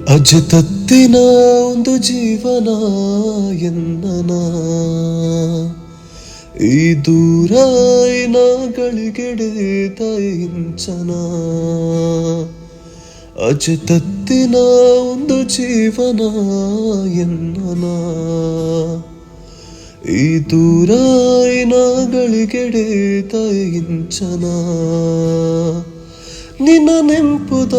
ಅಜತತ್ತಿನ ಒಂದು ಜೀವನ ಎನ್ನನ ಈ ದೂರ ಗಳಿಗೆಡೆದ ಇಂಚನ ಅಜತತ್ತಿನ ಒಂದು ಜೀವನ ಎನ್ನನ ಈ ದೂರ ಗಳಿಗೆಡೆದ ಇಂಚನ ನಿನ್ನ ನೆಂಪುದ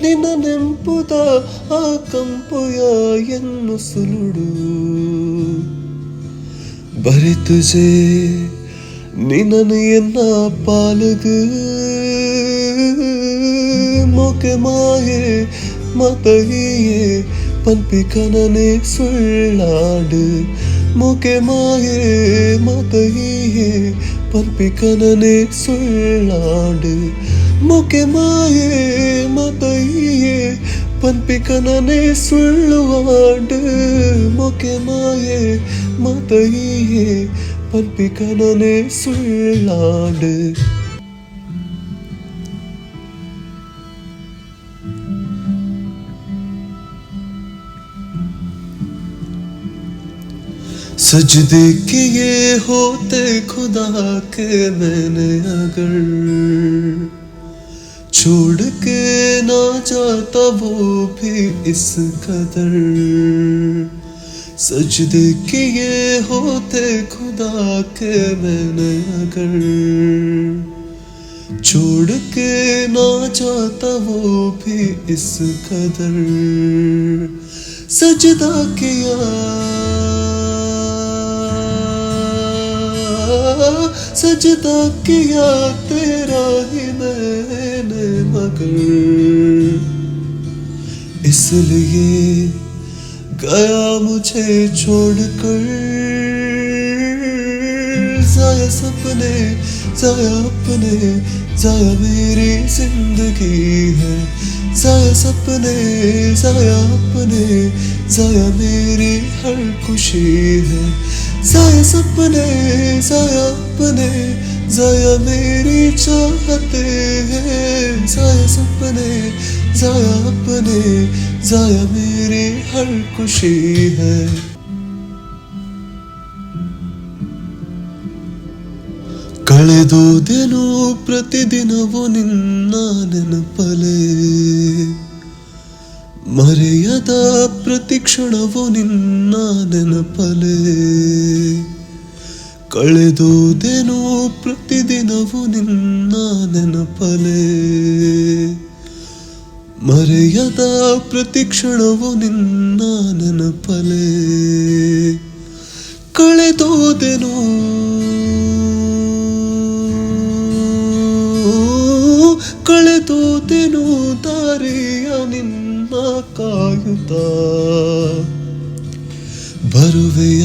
ನಿನ್ನ ನೆಂಪುದ ಆ ಕಂಪುಯ ಎನ್ನು ಸುಲುಡು ಬರಿ ತುಜೆ ನಿನ್ನನು ಎನ್ನ ಪಾಲುಗು ಮೊಕೆ ಮಾಯೆ ಮತಹಿಯೇ ಪನ್ಪಿಕನನೆ ಸುಳ್ಳಾಡು ಮೊಕೆ ಮಾಯೆ ಮತಹಿಯೇ ಪನ್ಪಿಕನನೆ ಸುಳ್ಳಾಡು ಮೊಕೆ ಮಾಯೆ ಮತಹಿಯೇ ಪನ್ಪಿಕನನೆ ಸುಳ್ಳುವಾಡು ಮೊಕೆ ಮಾಯೆ ಮತಹಿಯೇ ಪನ್ಪಿಕನನೆ ಸುಳ್ಳಾಡು सजदे किए होते खुदा के मैंने अगर छोड़ के ना जाता वो भी इस कदर सजदे किए होते खुदा के मैंने अगर छोड़ के ना जाता वो भी इस कदर सजदा किया सजदा किया तेरा ही मैंने मगर इसलिए गया मुझे छोड़कर जाया सपने जाया अपने जाया मेरी जिंदगी है जाया सपने जाया अपने जाया मेरी हर खुशी है जाया सपने जाया अपने जाया मेरी चाहते हैं जाया सपने जाया अपने जाया मेरी हर खुशी है ಕಳೆದೋದೆನು ಪ್ರತಿದಿನವೂ ನಿನ್ನ ನೆನಪಲೆ ಮರೆಯದ ಪ್ರತಿಕ್ಷಣವೂ ನಿನ್ನ ನೆನಪಲೆ ಕಳೆದೋದೆನು ಪ್ರತಿದಿನವೂ ನಿನ್ನ ನೆನಪಲೆ ಮರೆಯದ ಪ್ರತಿಕ್ಷಣವೂ ನಿನ್ನ ನೆನಪಲೆ ಕಳೆದೋದೆನು ಕಳೆದೋದೆನು ದಾರಿಯ ನಿನ್ನ ಕಾಯುತ್ತ ಬರುವೆಯ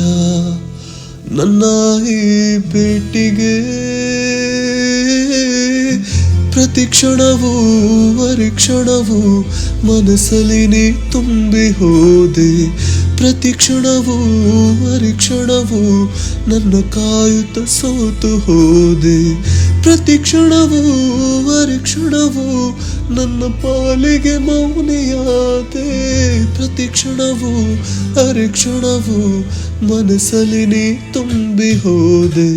ನನ್ನ ಈ ಭೇಟಿಗೆ ಪ್ರತಿಕ್ಷಣವೂ ಅರಿಕ್ಷಣವೂ ಮನಸ್ಸಲ್ಲಿ ನೀ ತುಂಬಿ ಹೋದೆ ಪ್ರತಿಕ್ಷಣವೂ ಅರಿಕ್ಷಣವೂ ನನ್ನ ಕಾಯುತ್ತ ಸೋತು ಹೋದೆ ಪ್ರತಿಕ್ಷಣವೂ ಅರಿಕ್ಷಣವೂ ನನ್ನ ಪಾಲಿಗೆ ಮೌನಿಯಾದೆ ಪ್ರತಿಕ್ಷಣವೂ ಅರಿಕ್ಷಣವೂ ಮನಸ್ಸಲ್ಲಿ ನೀ ತುಂಬಿ ಹೋದೆ